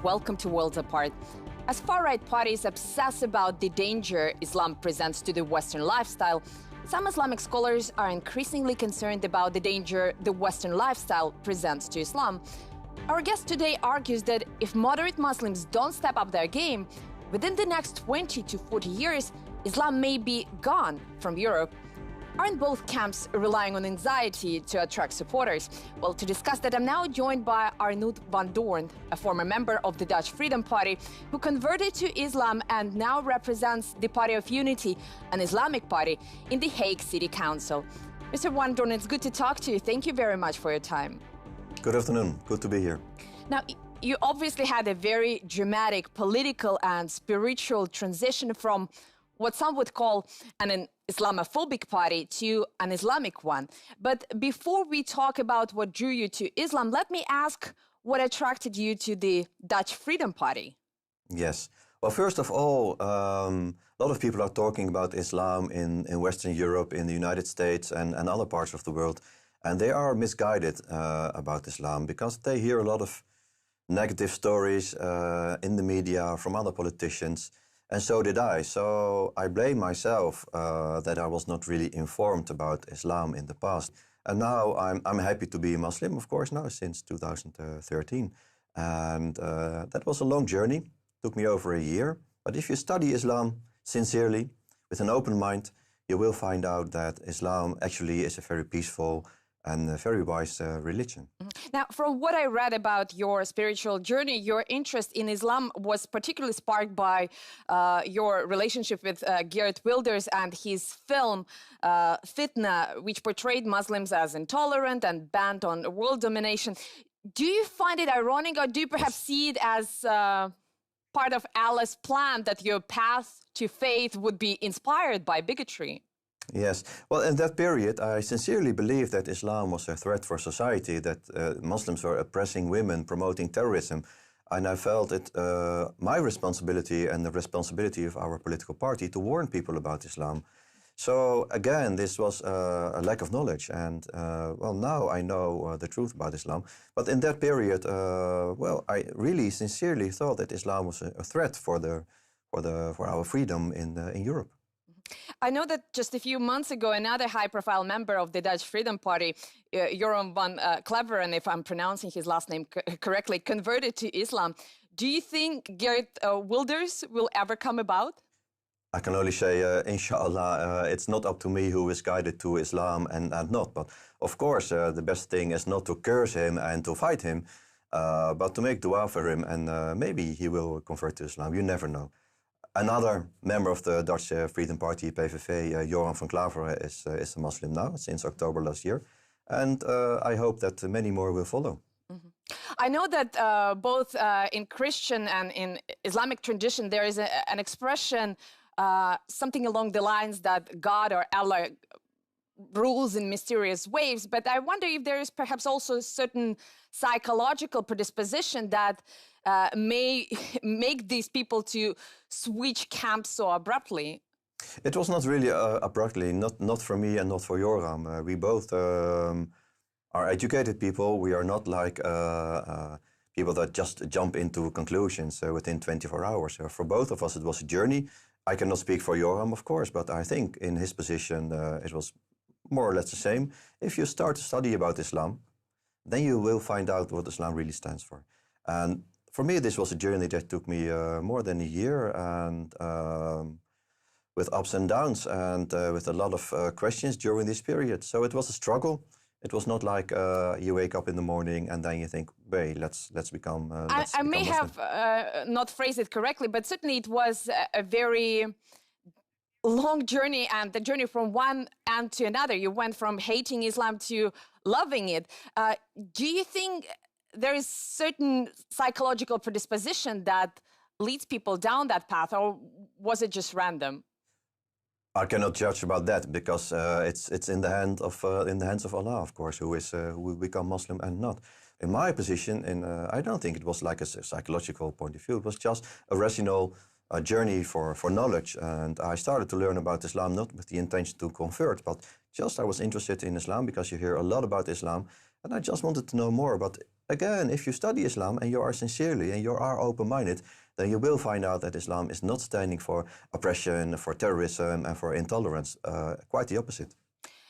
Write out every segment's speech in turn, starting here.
and welcome to Worlds Apart. As far-right parties obsess about the danger Islam presents to the Western lifestyle, some Islamic scholars are increasingly concerned about the danger the Western lifestyle presents to Islam. Our guest today argues that if moderate Muslims don't step up their game, within the next 20 to 40 years, Islam may be gone from Europe. Aren't both camps relying on anxiety to attract supporters? Well, to discuss that, I'm now joined by Arnoud van Doorn, a former member of the Dutch Freedom Party, who converted to Islam and now represents the Party of Unity, an Islamic party, in The Hague City Council. Mr. van Doorn, it's good to talk to you. Thank you very much for your time. Good afternoon. Good to be here. Now, you obviously had a very dramatic political and spiritual transition from what some would call an Islamophobic party to an Islamic one. But before we talk about what drew you to Islam, let me ask what attracted you to the Dutch Freedom Party. Yes. Well, first of all, a lot of people are talking about Islam in Western Europe, in the United States and other parts of the world. And they are misguided about Islam because they hear a lot of negative stories in the media from other politicians. And so did I. So I blame myself that I was not really informed about Islam in the past. And now I'm happy to be a Muslim, of course, now since 2013. And that was a long journey. Took me over a year. But if you study Islam sincerely, with an open mind, you will find out that Islam actually is a very peaceful and a very wise religion. Now, from what I read about your spiritual journey, your interest in Islam was particularly sparked by your relationship with Geert Wilders and his film Fitna, which portrayed Muslims as intolerant and bent on world domination. Do you find it ironic, or do you perhaps see it as part of Allah's plan that your path to faith would be inspired by bigotry? Yes. Well, in that period, I sincerely believed that Islam was a threat for society, that Muslims were oppressing women, promoting terrorism. And I felt it my responsibility and the responsibility of our political party to warn people about Islam. So, again, this was a lack of knowledge. And, well, now I know the truth about Islam. But in that period, well, I really sincerely thought that Islam was a threat for our freedom in Europe. I know that just a few months ago, another high-profile member of the Dutch Freedom Party, Joran van Cleveren, if I'm pronouncing his last name correctly, converted to Islam. Do you think Geert Wilders will ever come about? I can only say, inshallah, it's not up to me who is guided to Islam and not. But of course, the best thing is not to curse him and to fight him, but to make dua for him, and maybe he will convert to Islam. You never know. Another member of the Dutch Freedom Party, PVV, Joran van Cleveren, is a Muslim now since October last year. And I hope that many more will follow. Mm-hmm. I know that both in Christian and in Islamic tradition, there is an expression, something along the lines that God or Allah rules in mysterious ways. But I wonder if there is perhaps also a certain psychological predisposition that may make these people to switch camps so abruptly. It was not really abruptly, not for me and not for Joram. We both are educated people. We are not like people that just jump into conclusions within 24 hours. For both of us, it was a journey. I cannot speak for Joram, of course, but I think in his position, it was more or less the same. If you start to study about Islam, then you will find out what Islam really stands for. And for me, this was a journey that took me more than a year, and with ups and downs, and with a lot of questions during this period. So it was a struggle. It was not like you wake up in the morning and then you think, "Hey, let's become." I may have not phrased it correctly, but certainly it was a very long journey, and the journey from one end to another. You went from hating Islam to loving it. Do you think there is certain psychological predisposition that leads people down that path, or was it just random? I cannot judge about that because it's in the hands of Allah, of course, who will become Muslim and not. In my position, I don't think it was like a psychological point of view. It was just a rational journey for knowledge, and I started to learn about Islam not with the intention to convert, but just I was interested in Islam because you hear a lot about Islam, and I just wanted to know more. But again, if you study Islam and you are sincerely and you are open-minded, then you will find out that Islam is not standing for oppression, for terrorism, and for intolerance. Quite the opposite.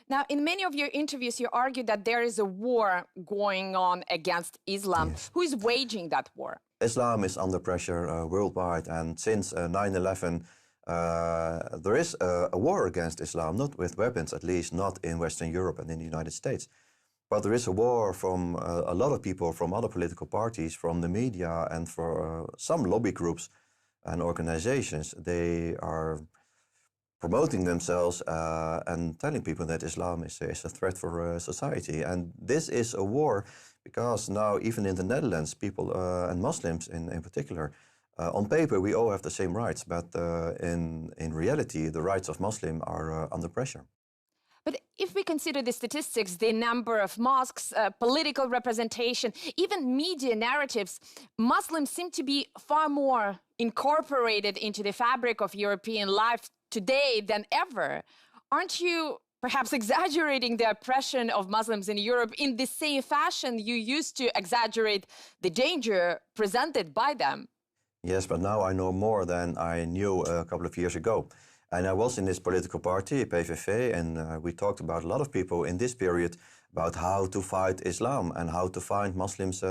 Now, in many of your interviews, you argue that there is a war going on against Islam. Yes. Who is waging that war? Islam is under pressure worldwide, and since 9/11, there is a war against Islam, not with weapons, at least not in Western Europe and in the United States. But there is a war from a lot of people, from other political parties, from the media, and for some lobby groups and organizations. They are promoting themselves and telling people that Islam is a threat for society. And this is a war because now, even in the Netherlands, people and Muslims in particular, on paper we all have the same rights, but in reality, the rights of Muslims are under pressure. But if we consider the statistics, the number of mosques, political representation, even media narratives, Muslims seem to be far more incorporated into the fabric of European life today than ever. Aren't you perhaps exaggerating the oppression of Muslims in Europe in the same fashion you used to exaggerate the danger presented by them? Yes, but now I know more than I knew a couple of years ago. And I was in this political party, PVV, and we talked about a lot of people in this period about how to fight Islam and how to find Muslims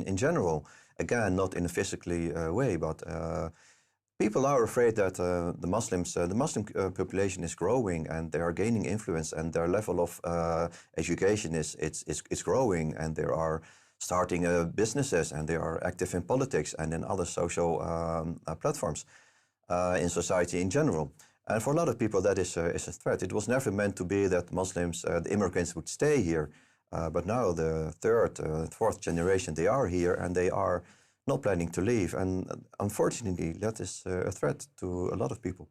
in general. Again, not in a physically way, but people are afraid that the Muslim population is growing and they are gaining influence, and their level of education is growing, and they are starting businesses, and they are active in politics and in other social platforms. In society in general. And for a lot of people, that is a threat. It was never meant to be that Muslims, the immigrants, would stay here. But now the third, fourth generation, they are here and they are not planning to leave. And unfortunately, that is a threat to a lot of people.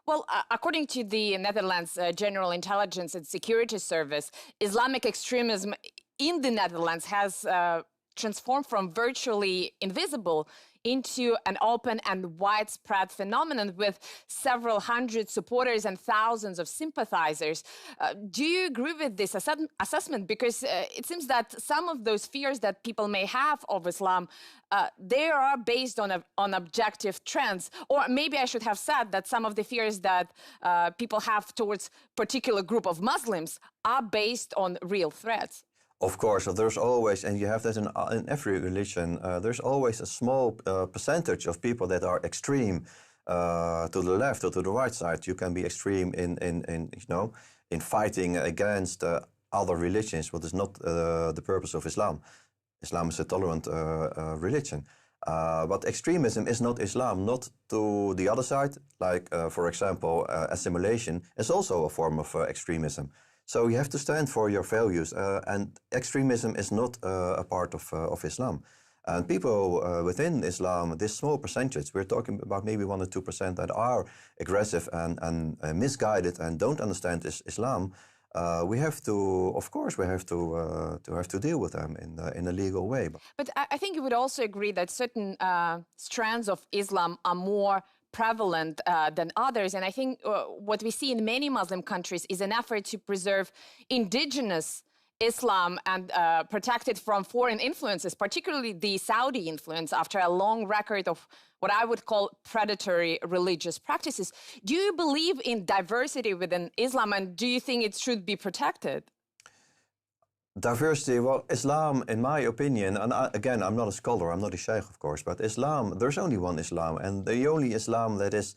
Well, according to the Netherlands General Intelligence and Security Service, Islamic extremism in the Netherlands has transformed from virtually invisible into an open and widespread phenomenon with several hundred supporters and thousands of sympathizers. Do you agree with this assessment? Because it seems that some of those fears that people may have of Islam, they are based on objective trends. Or maybe I should have said that some of the fears that people have towards particular group of Muslims are based on real threats. Of course, there's always, and you have that in every religion, there's always a small percentage of people that are extreme to the left or to the right side. You can be extreme in fighting against other religions, what is not the purpose of Islam. Islam is a tolerant religion. But extremism is not Islam, not to the other side, like, for example, assimilation is also a form of extremism. So you have to stand for your values, and extremism is not a part of Islam. And people within Islam, this small percentage, we're talking about maybe 1 or 2% that are aggressive and misguided and don't understand Islam. We have to, of course, we have to deal with them in a legal way. But I think you would also agree that certain strands of Islam are more prevalent than others. And I think what we see in many Muslim countries is an effort to preserve indigenous Islam and protect it from foreign influences, particularly the Saudi influence, after a long record of what I would call predatory religious practices. Do you believe in diversity within Islam, and do you think it should be protected? Diversity, well, Islam, in my opinion, and again, I'm not a scholar, I'm not a sheikh, of course, but Islam, there's only one Islam, and the only Islam that is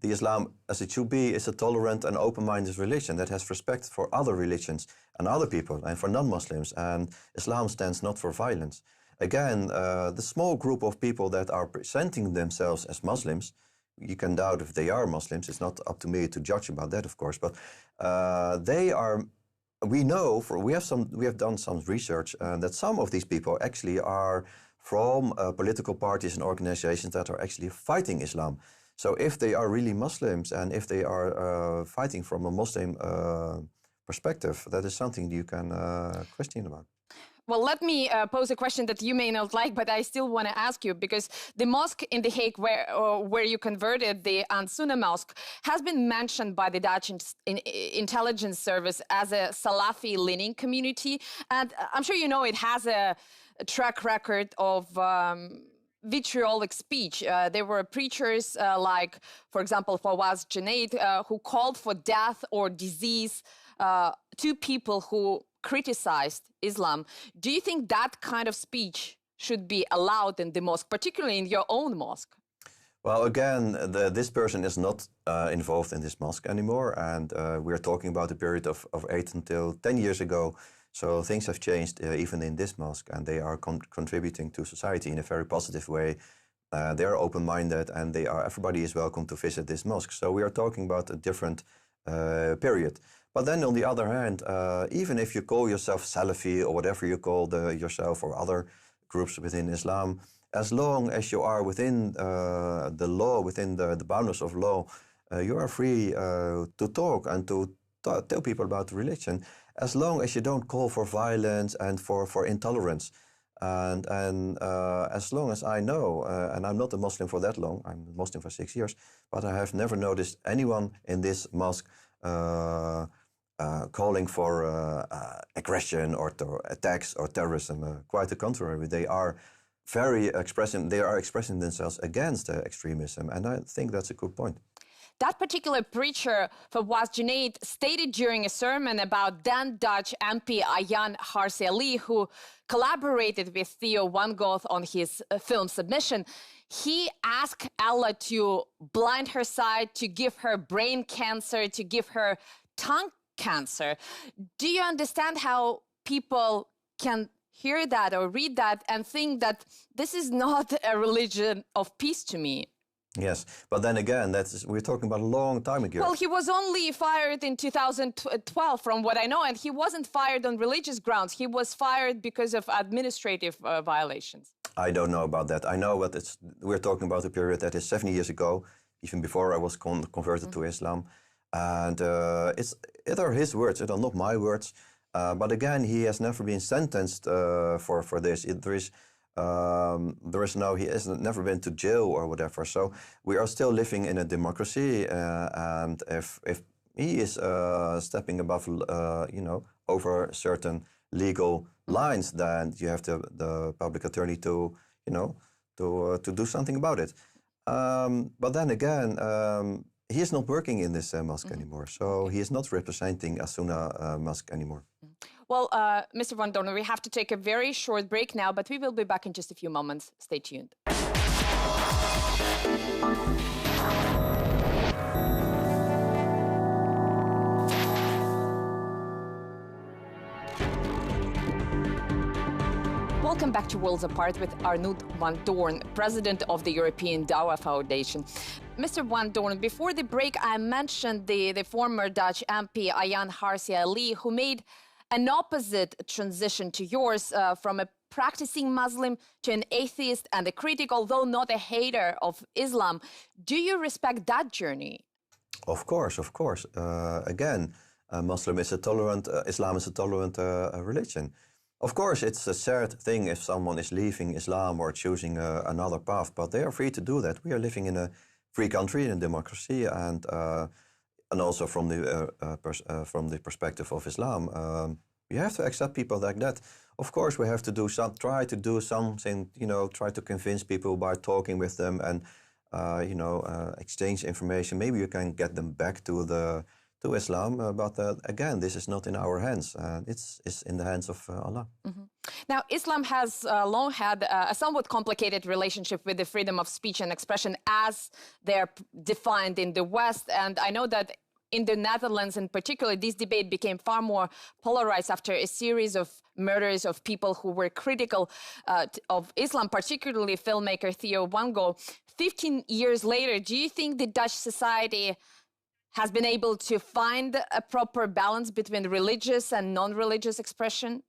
the Islam as it should be is a tolerant and open-minded religion that has respect for other religions and other people and for non-Muslims, and Islam stands not for violence. Again, the small group of people that are presenting themselves as Muslims, you can doubt if they are Muslims, it's not up to me to judge about that, of course, but they are. We know, we have done some research that some of these people actually are from political parties and organizations that are actually fighting Islam. So if they are really Muslims and if they are fighting from a Muslim perspective, that is something you can question about. Well, let me pose a question that you may not like, but I still want to ask you, because the mosque in The Hague where you converted, the Ansuna Mosque, has been mentioned by the Dutch intelligence service as a Salafi-leaning community. And I'm sure you know it has a track record of vitriolic speech. There were preachers like, for example, Fawaz Junaid, who called for death or disease to people who criticized Islam. Do you think that kind of speech should be allowed in the mosque, particularly in your own mosque? Well, again, this person is not involved in this mosque anymore, and we're talking about a period of 8 until 10 years ago. So things have changed even in this mosque, and they are contributing to society in a very positive way. They are open-minded, and everybody is welcome to visit this mosque. So we are talking about a different period. But then on the other hand, even if you call yourself Salafi or whatever you call yourself or other groups within Islam, as long as you are within the law, within the boundaries of law, you are free to talk and to tell people about religion, as long as you don't call for violence and for intolerance. And as long as I know, and I'm not a Muslim for that long, I'm a Muslim for 6 years, but I have never noticed anyone in this mosque calling for aggression or attacks or terrorism. Quite the contrary, they are expressing themselves against extremism, and I think that's a good point. That particular preacher, Fawaz Junaid, stated during a sermon about then Dutch MP Ayaan Hirsi Ali, who collaborated with Theo van Gogh on his film Submission. He asked Allah to blind her sight, to give her brain cancer, to give her tongue cancer. Do you understand how people can hear that or read that and think that this is not a religion of peace to me? Yes, but then again, we're talking about a long time ago. Well, he was only fired in 2012, from what I know, and he wasn't fired on religious grounds. He was fired because of administrative violations. I don't know about that. I know what we're talking about a period that is 7 years ago, even before I was converted to Islam. And it are his words, it are not my words. But again, he has never been sentenced for this. He has never been to jail or whatever. So we are still living in a democracy, and if he is stepping above, over certain legal lines, then you have the public attorney to do something about it. But then again, he is not working in this mosque anymore, so he is not representing As-Sunnah mosque anymore. Well, Mr. Van Doorn, we have to take a very short break now, but we will be back in just a few moments. Stay tuned. Welcome back to Worlds Apart with Arnoud Van Doorn, president of the European HIDAYAH Foundation. Mr. Van Doorn, before the break, I mentioned the former Dutch MP Ayaan Hirsi Ali, who made an opposite transition to yours, from a practicing Muslim to an atheist and a critic, although not a hater of Islam. Do you respect that journey? Of course, of course. Again, Islam is a tolerant religion. Of course, it's a sad thing if someone is leaving Islam or choosing another path, but they are free to do that. We are living in a free country, in a democracy, and also from the perspective of Islam, you have to accept people like that. Of course, we have to try to do something, try to convince people by talking with them and, exchange information. Maybe you can get them back to Islam, but again, this is not in our hands. It's in the hands of Allah. Mm-hmm. Now, Islam has long had a somewhat complicated relationship with the freedom of speech and expression as they're defined in the West. And I know that in the Netherlands in particular, this debate became far more polarized after a series of murders of people who were critical of Islam, particularly filmmaker Theo van Gogh. 15 years later, do you think the Dutch society has been able to find a proper balance between religious and non-religious expression?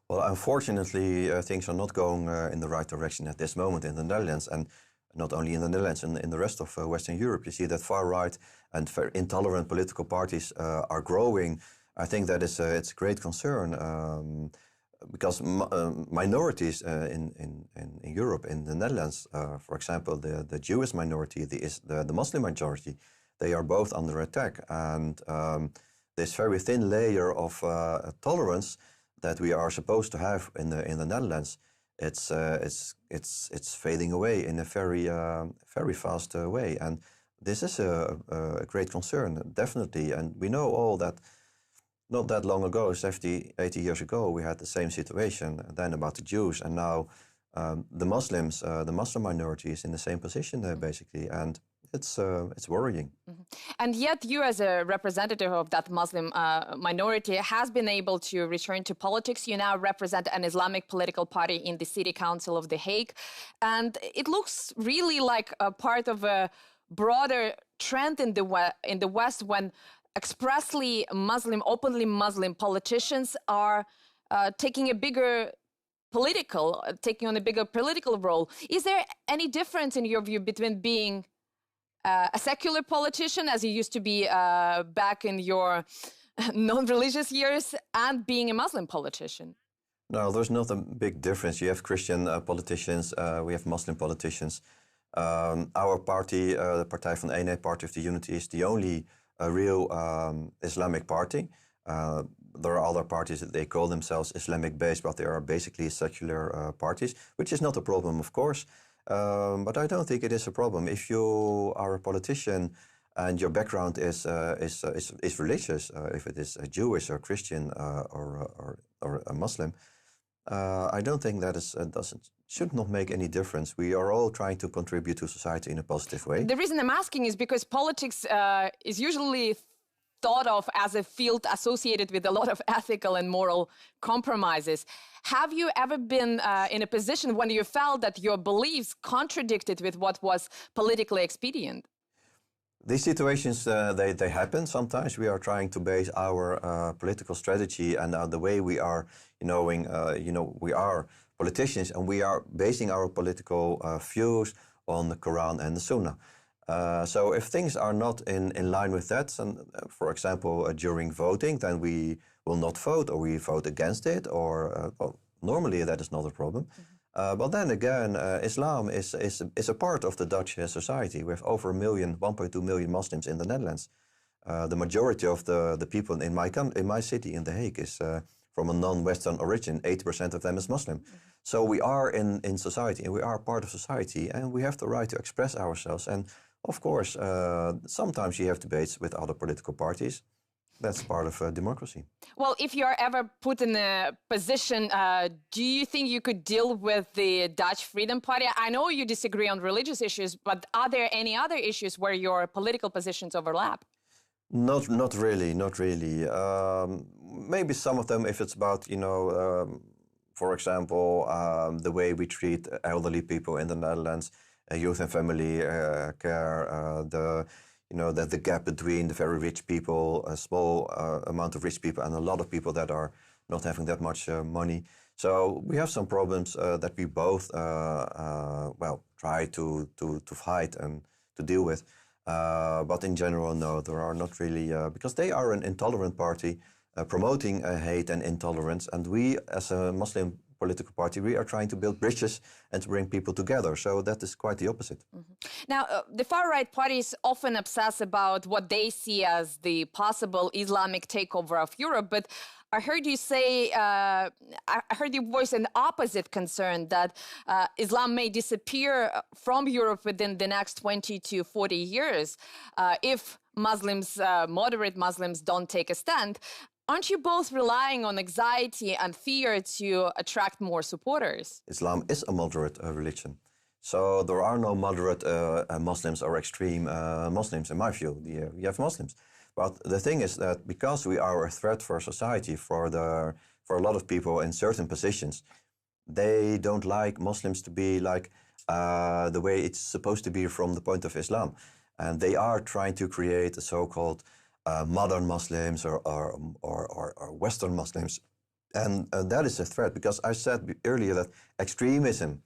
Well, unfortunately, things are not going in the right direction at this moment in the Netherlands, and not only in the Netherlands, and in the rest of Western Europe. You see that far-right and very intolerant political parties are growing. I think that it's a great concern because minorities in Europe, in the Netherlands, for example, the Jewish minority, the Muslim majority, they are both under attack. And this very thin layer of tolerance that we are supposed to have in the Netherlands it's fading away in a very fast way, and this is a great concern, definitely. And we know all that not that long ago, 70, 80 years ago, we had the same situation. Then about the Jews, and now the Muslims, the Muslim minority is in the same position basically, and it's worrying. And yet you, as a representative of that Muslim minority, has been able to return to politics. You now represent an Islamic political party in the City Council of The Hague. And it looks really like a part of a broader trend in the West when expressly Muslim, openly Muslim politicians are taking on a bigger political role. Is there any difference in your view between being a secular politician, as you used to be back in your non-religious years, and being a Muslim politician? No, there's not a big difference. You have Christian politicians, we have Muslim politicians. Our party, the Partij van de Eenheid, Party of the Unity, is the only real Islamic party. There are other parties that they call themselves Islamic-based, but they are basically secular parties, which is not a problem, of course. But I don't think it is a problem. If you are a politician and your background is religious, if it is a Jewish or Christian or a Muslim, I don't think that should not make any difference. We are all trying to contribute to society in a positive way. The reason I'm asking is because politics is usually thought of as a field associated with a lot of ethical and moral compromises. Have you ever been in a position when you felt that your beliefs contradicted with what was politically expedient? These situations, they happen sometimes. We are trying to base our political strategy and the way we are, we are politicians, and we are basing our political views on the Quran and the Sunnah. So if things are not in line with that, and, for example, during voting, then we will not vote, or we vote against it, or well, normally that is not a problem. But then again, Islam is a part of the Dutch society. We have over 1.2 million Muslims in the Netherlands. The majority of the people in my city, in The Hague, is from a non-Western origin. 80% of them is Muslim. So we are in society, and we are part of society, and we have the right to express ourselves. And of course, sometimes you have debates with other political parties. That's part of democracy. Well, if you're ever put in a position, do you think you could deal with the Dutch Freedom Party? I know you disagree on religious issues, but are there any other issues where your political positions overlap? Not really. Maybe some of them, if it's about, for example, the way we treat elderly people in the Netherlands, youth and family care, the gap between the very rich people, a small amount of rich people, and a lot of people that are not having that much money. So we have some problems that we both, try to fight and to deal with. But in general, no, there are not really, because they are an intolerant party promoting hate and intolerance. And we, as a Muslim political party, we are trying to build bridges and to bring people together. So that is quite the opposite. Now, the far-right parties often obsess about what they see as the possible Islamic takeover of Europe, but I heard you say, I heard you voice an opposite concern that Islam may disappear from Europe within the next 20 to 40 years if Muslims, moderate Muslims, don't take a stand. Aren't you both relying on anxiety and fear to attract more supporters? Islam is a moderate religion. So there are no moderate Muslims or extreme Muslims, in my view. You have Muslims. But the thing is that because we are a threat for society, for a lot of people in certain positions, they don't like Muslims to be like the way it's supposed to be from the point of Islam. And they are trying to create a so-called modern Muslims or Western Muslims. And that is a threat, because I said earlier that extremism,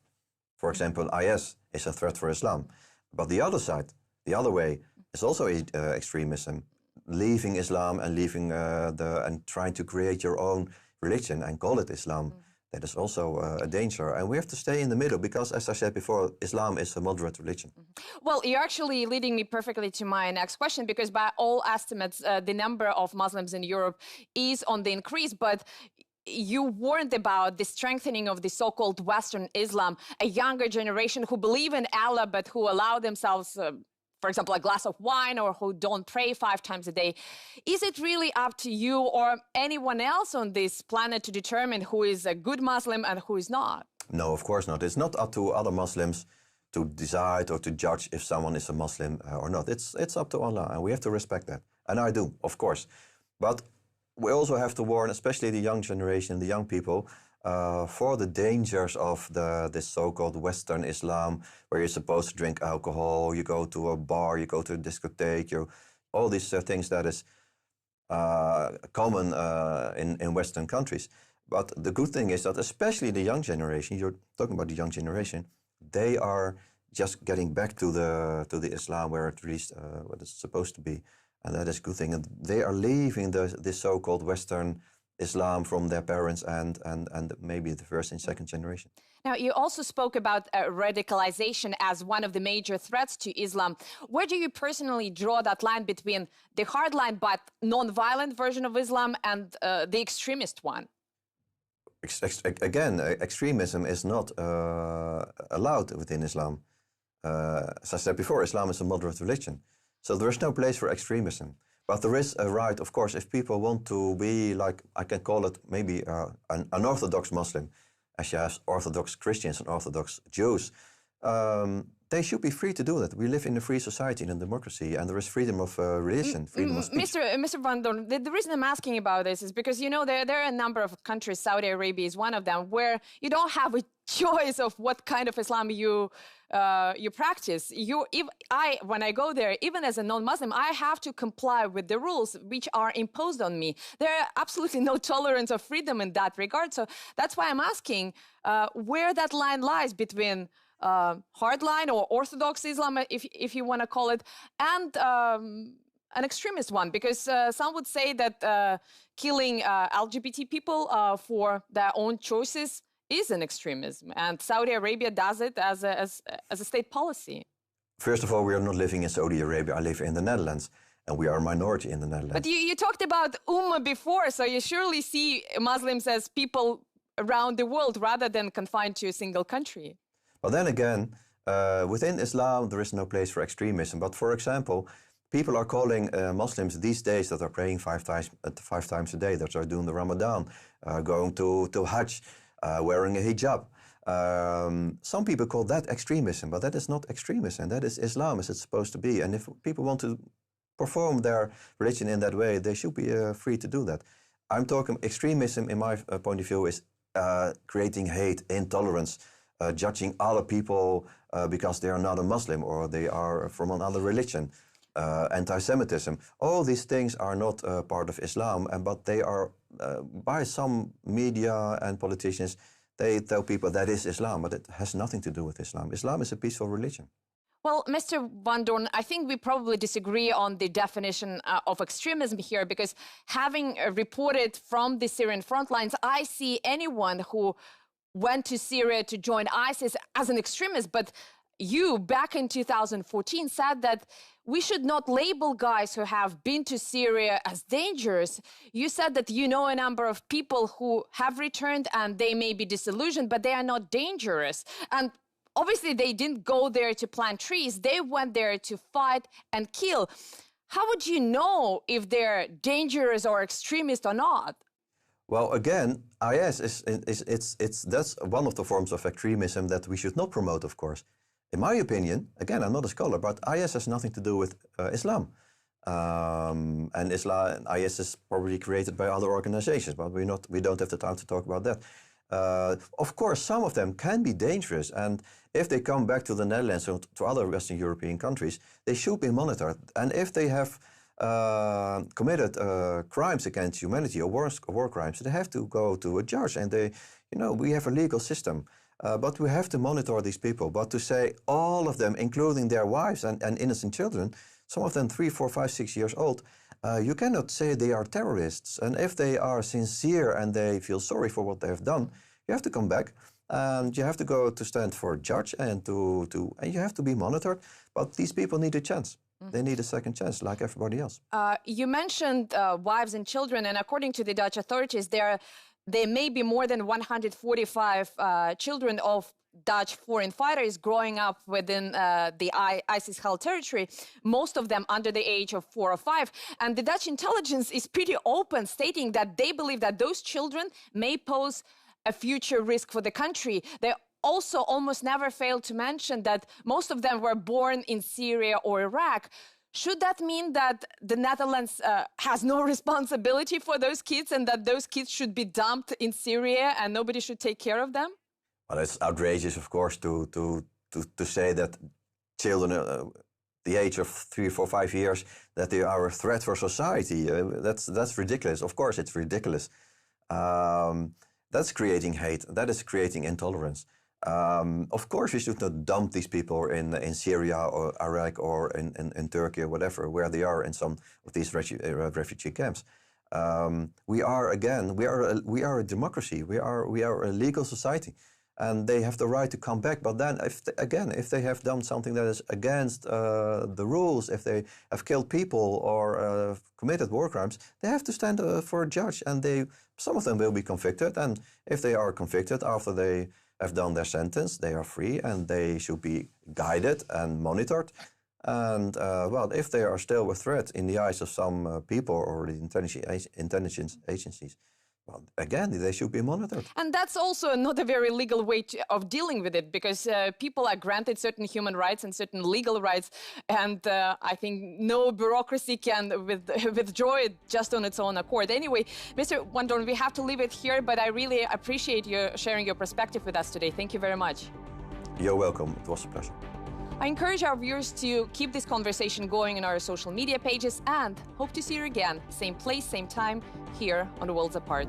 for example, IS, is a threat for Islam. But the other side, the other way, is also extremism. Leaving Islam and leaving and trying to create your own religion and call it Islam. That is also a danger. And we have to stay in the middle because, as I said before, Islam is a moderate religion. Well, you're actually leading me perfectly to my next question, because by all estimates, the number of Muslims in Europe is on the increase. But you warned about the strengthening of the so-called Western Islam, a younger generation who believe in Allah but who allow themselves, for example, a glass of wine, or who don't pray 5 times a day. Is it really up to you or anyone else on this planet to determine who is a good Muslim and who is not? No, of course not. It's not up to other Muslims to decide or to judge if someone is a Muslim or not. It's up to Allah, and we have to respect that. And I do, of course. But we also have to warn, especially the young generation, the young people, for the dangers of this so-called Western Islam, where you're supposed to drink alcohol, you go to a bar, you go to a discotheque, all these things that is common in Western countries. But the good thing is that especially the young generation, you're talking about the young generation, they are just getting back to the Islam where at least what it's supposed to be. And that is a good thing. And they are leaving this so-called Western Islam from their parents and maybe the first and second generation. Now, you also spoke about radicalization as one of the major threats to Islam. Where do you personally draw that line between the hardline but non-violent version of Islam and the extremist one? Again, extremism is not allowed within Islam. As I said before, Islam is a moderate religion. So there is no place for extremism. But there is a right, of course, if people want to be like, I can call it maybe an Orthodox Muslim, as you have Orthodox Christians and Orthodox Jews, they should be free to do that. We live in a free society, in a democracy, and there is freedom of religion, freedom of speech. Mr. Van Doorn, the reason I'm asking about this is because, you know, there are a number of countries, Saudi Arabia is one of them, where you don't have a choice of what kind of Islam you practice. When I go there, even as a non-Muslim, I have to comply with the rules which are imposed on me. There are absolutely no tolerance or freedom in that regard. So that's why I'm asking where that line lies between hardline or Orthodox Islam, if you want to call it, and an extremist one, because some would say that killing LGBT people for their own choices is an extremism, and Saudi Arabia does it as a state policy. First of all, we are not living in Saudi Arabia. I live in the Netherlands, and we are a minority in the Netherlands. But you talked about Ummah before, so you surely see Muslims as people around the world rather than confined to a single country. But then again, within Islam, there is no place for extremism. But for example, people are calling Muslims these days that are praying 5 times a day, that are doing the Ramadan, going to Hajj, wearing a hijab. Some people call that extremism, but that is not extremism. That is Islam as it's supposed to be. And if people want to perform their religion in that way, they should be free to do that. I'm talking extremism, in my point of view, is creating hate, intolerance, judging other people because they are not a Muslim or they are from another religion, anti-Semitism. All these things are not part of Islam, but they are, by some media and politicians, they tell people that is Islam, but it has nothing to do with Islam. Islam is a peaceful religion. Well, Mr. Van Doorn, I think we probably disagree on the definition of extremism here, because having reported from the Syrian front lines, I see anyone who went to Syria to join ISIS as an extremist. But you, back in 2014, said that we should not label guys who have been to Syria as dangerous. You said that you know a number of people who have returned and they may be disillusioned, but they are not dangerous. And obviously, they didn't go there to plant trees. They went there to fight and kill. How would you know if they're dangerous or extremist or not? Well, again, IS that's one of the forms of extremism that we should not promote, of course. In my opinion, again, I'm not a scholar, but IS has nothing to do with Islam. And IS is probably created by other organizations, but we don't have the time to talk about that. Of course, some of them can be dangerous, and if they come back to the Netherlands or to other Western European countries, they should be monitored. And if they have committed crimes against humanity or war crimes, they have to go to a judge, and we have a legal system. But we have to monitor these people. But to say all of them, including their wives and innocent children, some of them 3, 4, 5, 6 years old, you cannot say they are terrorists. And if they are sincere and they feel sorry for what they have done, you have to come back and you have to go to stand for a judge and and you have to be monitored. But these people need a chance. Mm-hmm. They need a second chance, like everybody else. You mentioned wives and children, and according to the Dutch authorities, there may be more than 145 children of Dutch foreign fighters growing up within the ISIS-held territory, most of them under the age of 4 or 5. And the Dutch intelligence is pretty open, stating that they believe that those children may pose a future risk for the country. They also almost never fail to mention that most of them were born in Syria or Iraq. Should that mean that the Netherlands has no responsibility for those kids and that those kids should be dumped in Syria and nobody should take care of them? Well, it's outrageous, of course, to say that children the age of 3, 4, 5 years, that they are a threat for society. That's ridiculous. Of course, it's ridiculous. That's creating hate. That is creating intolerance. Of course, we should not dump these people in Syria or Iraq or in Turkey or whatever, where they are in some of these refugee camps. We are a democracy. We are a legal society, and they have the right to come back. But then, if they have done something that is against the rules, if they have killed people or committed war crimes, they have to stand for a judge, and some of them will be convicted. And if they are convicted after they have done their sentence, they are free, and they should be guided and monitored. And well, if they are still a threat in the eyes of some people or the intelligence agencies, well, again, they should be monitored. And that's also not a very legal way of dealing with it, because people are granted certain human rights and certain legal rights, and I think no bureaucracy can withdraw it just on its own accord. Anyway, Mr. Van Doorn, we have to leave it here, but I really appreciate you sharing your perspective with us today. Thank you very much. You're welcome. It was a pleasure. I encourage our viewers to keep this conversation going on our social media pages, and hope to see you again, same place, same time, here on The Worlds Apart.